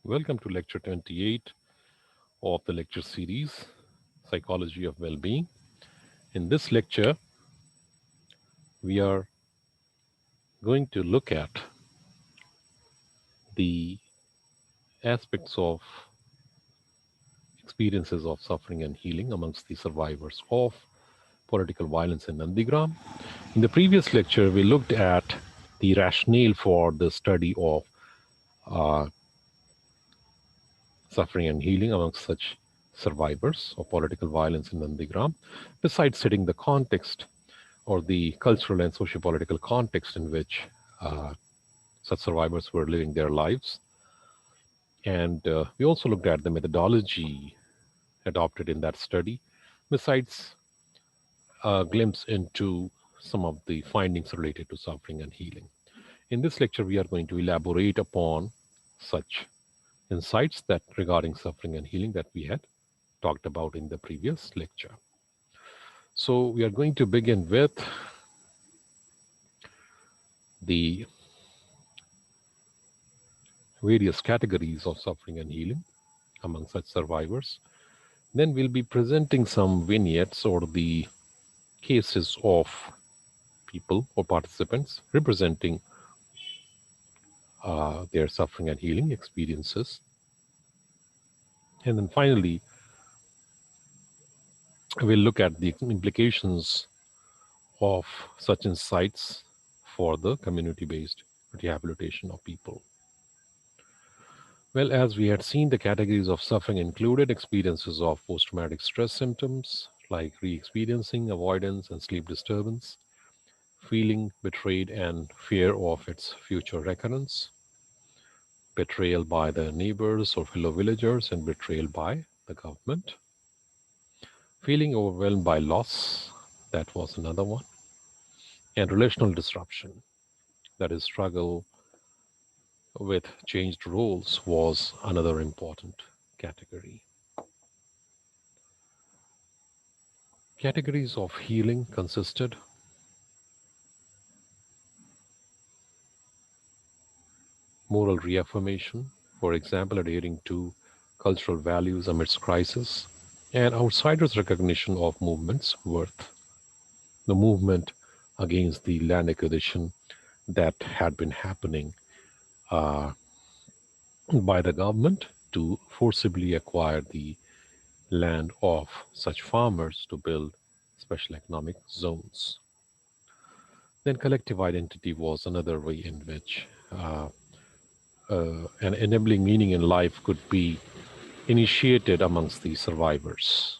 Welcome to lecture 28 of the lecture series, Psychology of Well-Being. In this lecture, we are going to look at the aspects of experiences of suffering and healing amongst the survivors of political violence in Nandigram. In the previous lecture, we looked at the rationale for the study of uh, suffering and healing amongst such survivors of political violence in Nandigram, besides setting the context or the cultural and socio-political context in which uh, such survivors were living their lives. And we also looked at the methodology adopted in that study, besides a glimpse into some of the findings related to suffering and healing. In this lecture, we are going to elaborate upon such insights that regarding suffering and healing that we had talked about in the previous lecture. So we are going to begin with the various categories of suffering and healing among such survivors. Then we'll be presenting some vignettes or the cases of people or participants representing their suffering and healing experiences. And then finally, we'll look at the implications of such insights for the community-based rehabilitation of people. Well, as we had seen, the categories of suffering included experiences of post-traumatic stress symptoms like re-experiencing, avoidance, and sleep disturbance, feeling betrayed and fear of its future recurrence, betrayal by the neighbors or fellow villagers, and betrayal by the government, feeling overwhelmed by loss, that was another one, and relational disruption, that is, struggle with changed roles, was another important category. Categories of healing consisted moral reaffirmation, for example, adhering to cultural values amidst crisis, and outsiders' recognition of movement's worth. The movement against the land acquisition that had been happening uh, by the government to forcibly acquire the land of such farmers to build special economic zones. Then collective identity was another way in which an enabling meaning in life could be initiated amongst the survivors.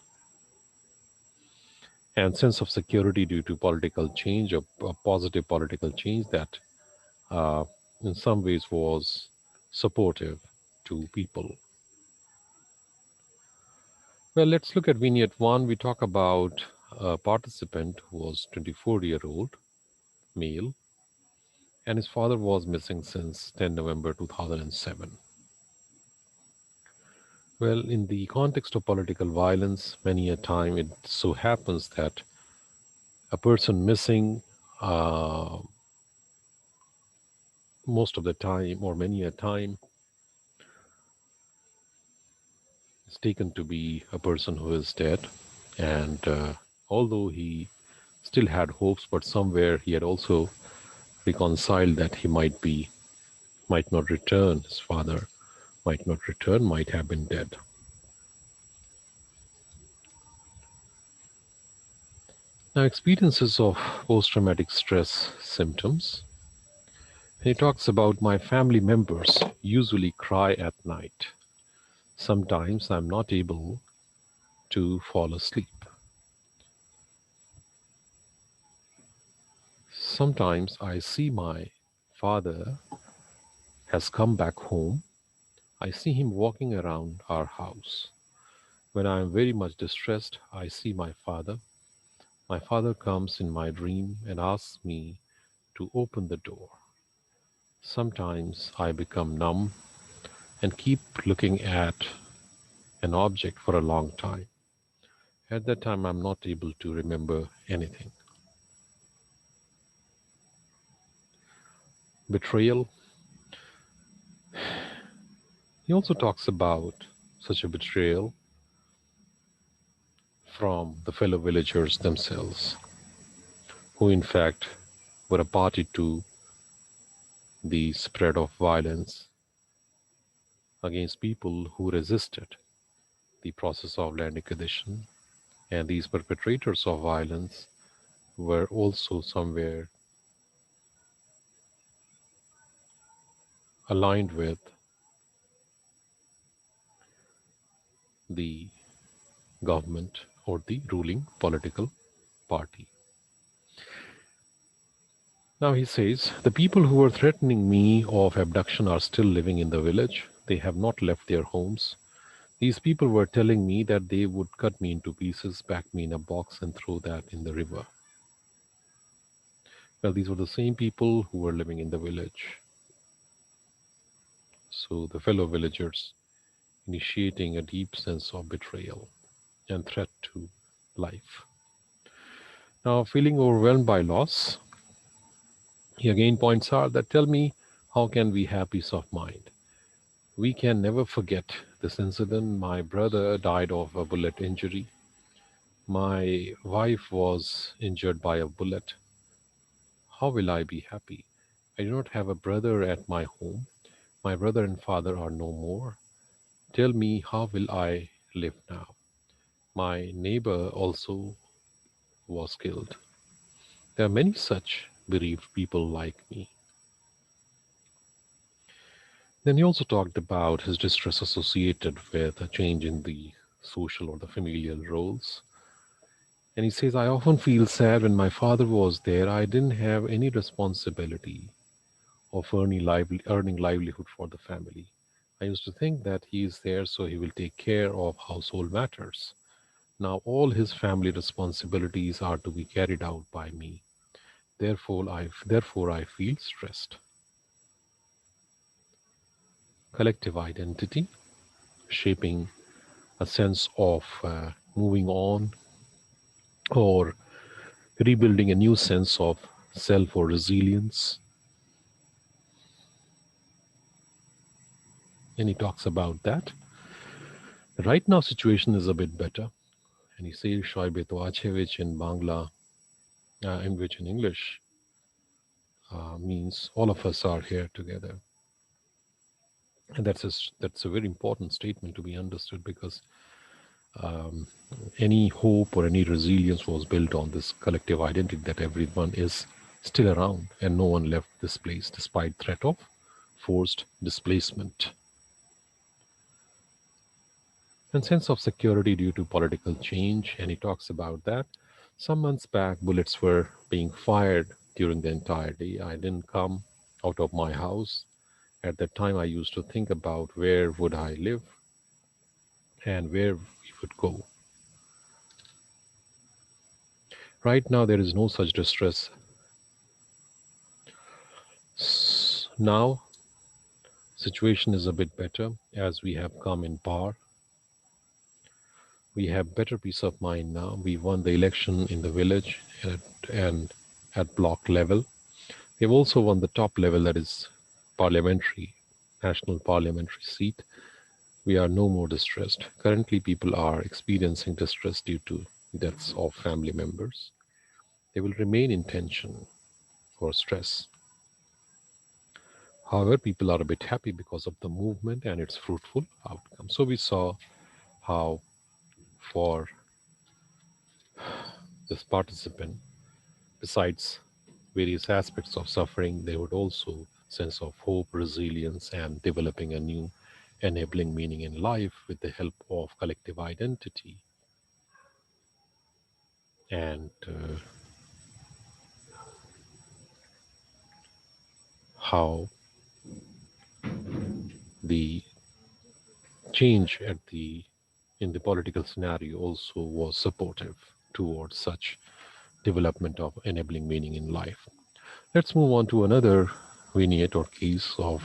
And sense of security due to political change, a positive political change that uh, in some ways was supportive to people. Well, let's look at vignette one. We talk about a participant who was 24-year-old male, and his father was missing since 10 November 2007. Well, in the context of political violence, many a time it so happens that a person missing uh, most of the time or many a time is taken to be a person who is dead. And although he still had hopes, but somewhere he had also reconciled that he might not return. His father might not return, might have been dead. Now, experiences of post traumatic stress symptoms. He talks about my family members usually cry at night. Sometimes I'm not able to fall asleep. Sometimes I see my father has come back home. I see him walking around our house. When I am very much distressed, I see my father. My father comes in my dream and asks me to open the door. Sometimes I become numb and keep looking at an object for a long time. At that time, I'm not able to remember anything. Betrayal. He also talks about such a betrayal from the fellow villagers themselves, who in fact were a party to the spread of violence against people who resisted the process of land acquisition. And these perpetrators of violence were also somewhere aligned with the government or the ruling political party. Now he says, the people who were threatening me of abduction are still living in the village. They have not left their homes. These people were telling me that they would cut me into pieces, pack me in a box, and throw that in the river. Well, these were the same people who were living in the village. So the fellow villagers initiating a deep sense of betrayal and threat to life. Now, feeling overwhelmed by loss, he again points out that tell me, how can we have peace of mind? We can never forget this incident. My brother died of a bullet injury. My wife was injured by a bullet. How will I be happy? I do not have a brother at my home. My brother and father are no more. Tell me, how will I live now? My neighbor also was killed. There are many such bereaved people like me. Then he also talked about his distress associated with a change in the social or the familial roles. And he says, I often feel sad when my father was there. I didn't have any responsibility of earning livelihood for the family. I used to think that he is there so he will take care of household matters. Now all his family responsibilities are to be carried out by me. Therefore I feel stressed. Collective identity, shaping a sense of moving on or rebuilding a new sense of self or resilience. And he talks about that. Right now, situation is a bit better. And he says, Shoibe to ache, which in Bangla, in which in English means all of us are here together. And that's a very important statement to be understood because um, any hope or any resilience was built on this collective identity that everyone is still around and no one left this place despite threat of forced displacement. And sense of security due to political change, and he talks about that. Some months back, bullets were being fired during the entire day. I didn't come out of my house. At that time, I used to think about where would I live and where we would go. Right now, there is no such distress. Now, situation is a bit better as we have come in power. We have better peace of mind now. We won the election in the village and at block level. We've also won the top level, that is parliamentary, national parliamentary seat. We are no more distressed. Currently, people are experiencing distress due to deaths of family members. They will remain in tension or stress. However, people are a bit happy because of the movement and its fruitful outcome. So we saw how for this participant, besides various aspects of suffering, there would also sense of hope, resilience, and developing a new enabling meaning in life with the help of collective identity and how the change at the in the political scenario also was supportive towards such development of enabling meaning in life. Let's move on to another vignette or case of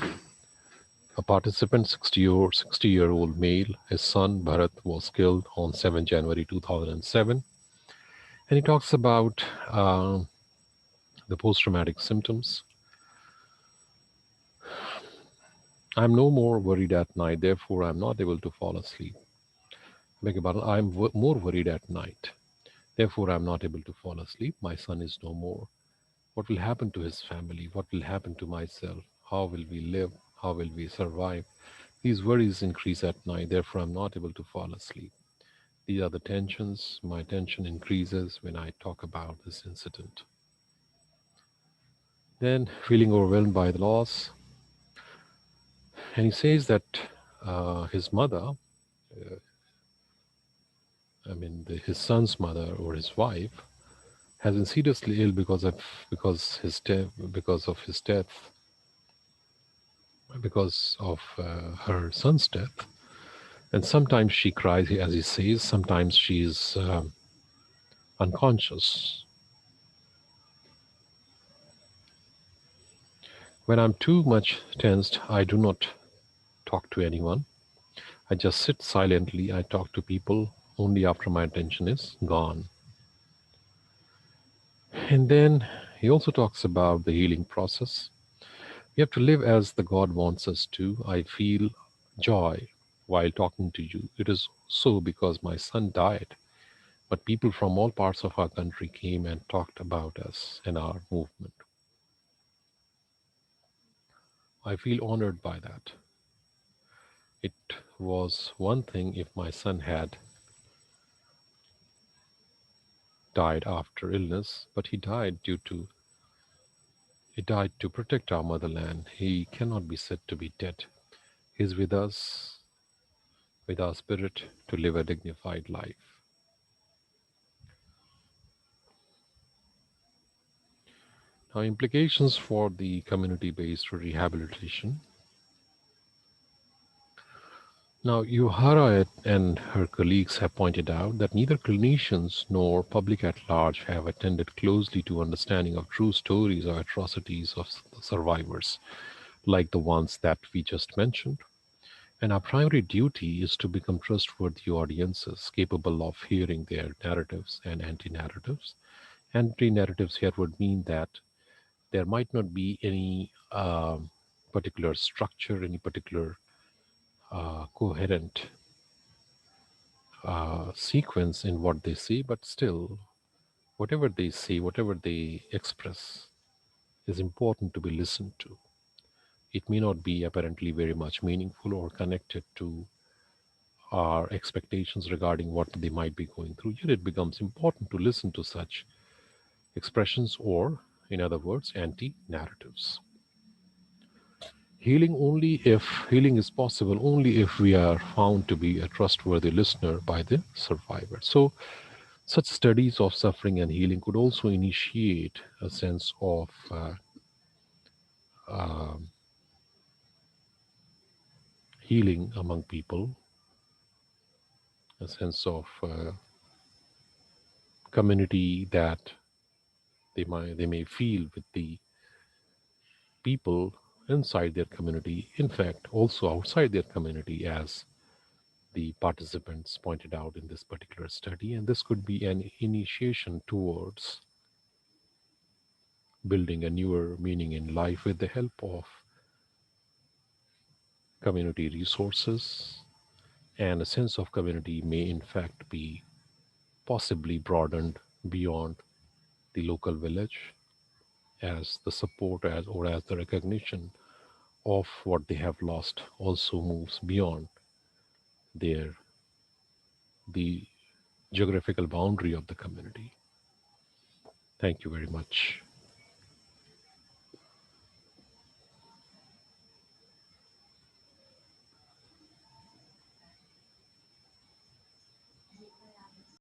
a participant, 60-year-old male. His son Bharat was killed on 7 January 2007. And he talks about the post traumatic symptoms. I'm no more worried at night, therefore I'm not able to fall asleep. Beg your pardon, more worried at night, therefore I'm not able to fall asleep. My son is no more. What will happen to his family? What will happen to myself? How will we live? How will we survive? These worries increase at night, therefore I'm not able to fall asleep. These are the tensions. My tension increases when I talk about this incident. Then, feeling overwhelmed by the loss, and he says that his mother, his son's mother or his wife, has been seriously ill because of his death, because of her son's death. And sometimes she cries, as he says. Sometimes she is unconscious. When I'm too much tensed, I do not talk to anyone. I just sit silently. I talk to people only after my attention is gone. And then he also talks about the healing process. We have to live as the God wants us to. I feel joy while talking to you. It is so because my son died, but people from all parts of our country came and talked about us and our movement. I feel honored by that. It was one thing if my son had died after illness, but he died to protect our motherland. He cannot be said to be dead. He's with us, with our spirit, to live a dignified life. Now, implications for the community based rehabilitation. Now, Yuhara and her colleagues have pointed out that neither clinicians nor public at large have attended closely to understanding of true stories or atrocities of survivors, like the ones that we just mentioned. And our primary duty is to become trustworthy audiences capable of hearing their narratives and anti narratives. Anti narratives here would mean that there might not be any particular structure, any particular coherent sequence in what they say, but still, whatever they say, whatever they express, is important to be listened to. It may not be apparently very much meaningful or connected to our expectations regarding what they might be going through, yet it becomes important to listen to such expressions or, in other words, anti narratives. Healing is possible only if we are found to be a trustworthy listener by the survivor. So, such studies of suffering and healing could also initiate a sense of healing among people, a sense of community that they may feel with the people inside their community, in fact, also outside their community, as the participants pointed out in this particular study. And this could be an initiation towards building a newer meaning in life with the help of community resources. And a sense of community may, in fact, be possibly broadened beyond the local village as the support as or as the recognition of what they have lost also moves beyond their the geographical boundary of the community. Thank you very much.